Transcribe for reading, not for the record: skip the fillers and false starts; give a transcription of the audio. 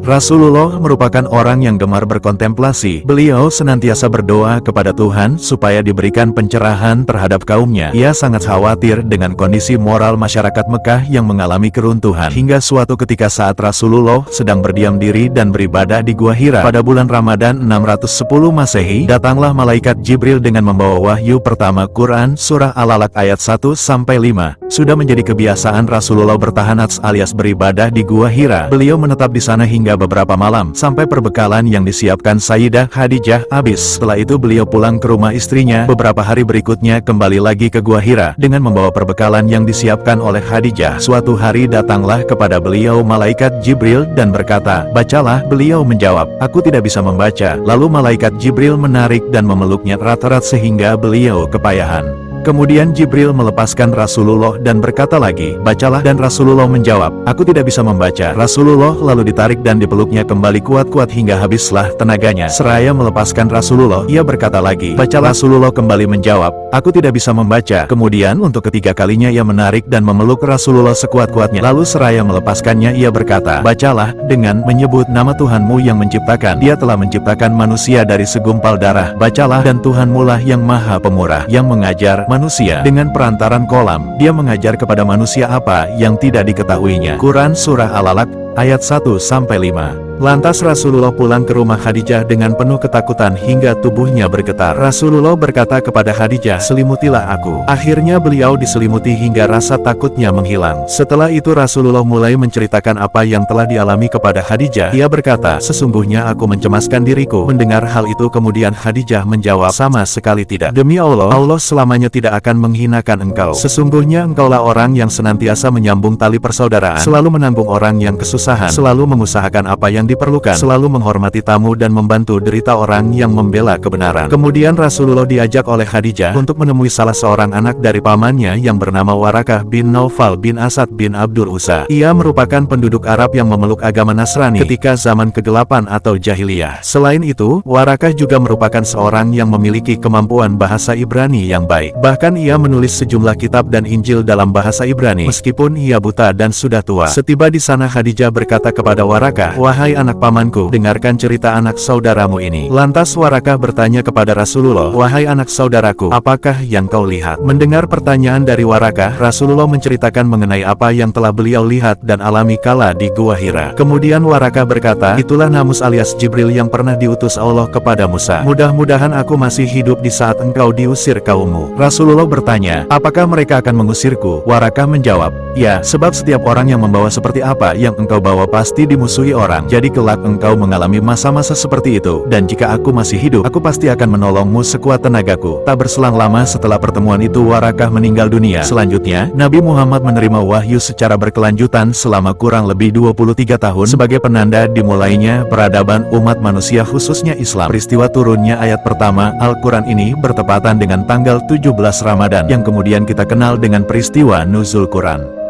Rasulullah merupakan orang yang gemar berkontemplasi. Beliau senantiasa berdoa kepada Tuhan supaya diberikan pencerahan terhadap kaumnya. Ia sangat khawatir dengan kondisi moral masyarakat Mekah yang mengalami keruntuhan. Hingga suatu ketika saat Rasulullah sedang berdiam diri dan beribadah di Gua Hira pada bulan Ramadan 610 Masehi, datanglah malaikat Jibril dengan membawa wahyu pertama Quran Surah Al-Alaq ayat 1-5. Sudah menjadi kebiasaan Rasulullah bertahan alias beribadah di Gua Hira. Beliau menetap di sana hingga beberapa malam, sampai perbekalan yang disiapkan Sayyidah Khadijah habis. Setelah itu beliau pulang ke rumah istrinya. Beberapa hari berikutnya kembali lagi ke Gua Hira dengan membawa perbekalan yang disiapkan oleh Khadijah. Suatu hari datanglah kepada beliau malaikat Jibril dan berkata, "Bacalah." Beliau menjawab, "Aku tidak bisa membaca." Lalu malaikat Jibril menarik dan memeluknya erat-erat sehingga beliau kepayahan. Kemudian Jibril melepaskan Rasulullah dan berkata lagi, "Bacalah." Dan Rasulullah menjawab, "Aku tidak bisa membaca." Rasulullah lalu ditarik dan dipeluknya kembali kuat-kuat hingga habislah tenaganya. Seraya melepaskan Rasulullah, ia berkata lagi, "Bacalah." Rasulullah kembali menjawab, "Aku tidak bisa membaca." Kemudian untuk ketiga kalinya ia menarik dan memeluk Rasulullah sekuat-kuatnya. Lalu seraya melepaskannya ia berkata, "Bacalah," dengan menyebut nama Tuhanmu yang menciptakan. Dia telah menciptakan manusia dari segumpal darah. Bacalah, dan Tuhanmu lah yang maha pemurah, yang mengajar manusia dengan perantaran kolam. Dia mengajar kepada manusia apa yang tidak diketahuinya. Quran Surah Al-Alaq ayat 1-5. Lantas Rasulullah pulang ke rumah Khadijah dengan penuh ketakutan hingga tubuhnya bergetar. Rasulullah berkata kepada Khadijah, "Selimutilah aku." Akhirnya beliau diselimuti hingga rasa takutnya menghilang. Setelah itu Rasulullah mulai menceritakan apa yang telah dialami kepada Khadijah. Ia berkata, "Sesungguhnya aku mencemaskan diriku." Mendengar hal itu kemudian Khadijah menjawab, "Sama sekali tidak. Demi Allah, Allah selamanya tidak akan menghinakan engkau. Sesungguhnya engkaulah orang yang senantiasa menyambung tali persaudaraan, selalu menanggung orang yang kesusahan, selalu mengusahakan apa yang diperlukan, selalu menghormati tamu dan membantu derita orang yang membela kebenaran." Kemudian Rasulullah diajak oleh Khadijah untuk menemui salah seorang anak dari pamannya yang bernama Warakah bin Naufal bin Asad bin Abdul Uzza. Ia merupakan penduduk Arab yang memeluk agama Nasrani ketika zaman kegelapan atau jahiliyah. Selain itu, Warakah juga merupakan seorang yang memiliki kemampuan bahasa Ibrani yang baik. Bahkan ia menulis sejumlah kitab dan Injil dalam bahasa Ibrani, meskipun ia buta dan sudah tua. Setiba di sana Khadijah berkata kepada Warakah, "Wahai anak pamanku, dengarkan cerita anak saudaramu ini." Lantas Warakah bertanya kepada Rasulullah, "Wahai anak saudaraku, apakah yang kau lihat?" Mendengar pertanyaan dari Warakah, Rasulullah menceritakan mengenai apa yang telah beliau lihat dan alami kala di Gua Hira. Kemudian Warakah berkata, "Itulah Namus alias Jibril yang pernah diutus Allah kepada Musa. Mudah-mudahan aku masih hidup di saat engkau diusir kaummu." Rasulullah bertanya, "Apakah mereka akan mengusirku?" Warakah menjawab, "Ya, sebab setiap orang yang membawa seperti apa yang engkau bawa pasti dimusuhi orang. Jadi kelak engkau mengalami masa-masa seperti itu, dan jika aku masih hidup, aku pasti akan menolongmu sekuat tenagaku." Tak berselang lama setelah pertemuan itu Warakah meninggal dunia. Selanjutnya, Nabi Muhammad menerima wahyu secara berkelanjutan selama kurang lebih 23 tahun sebagai penanda dimulainya peradaban umat manusia khususnya Islam. Peristiwa turunnya ayat pertama Al-Quran ini bertepatan dengan tanggal 17 Ramadan yang kemudian kita kenal dengan peristiwa Nuzul Quran.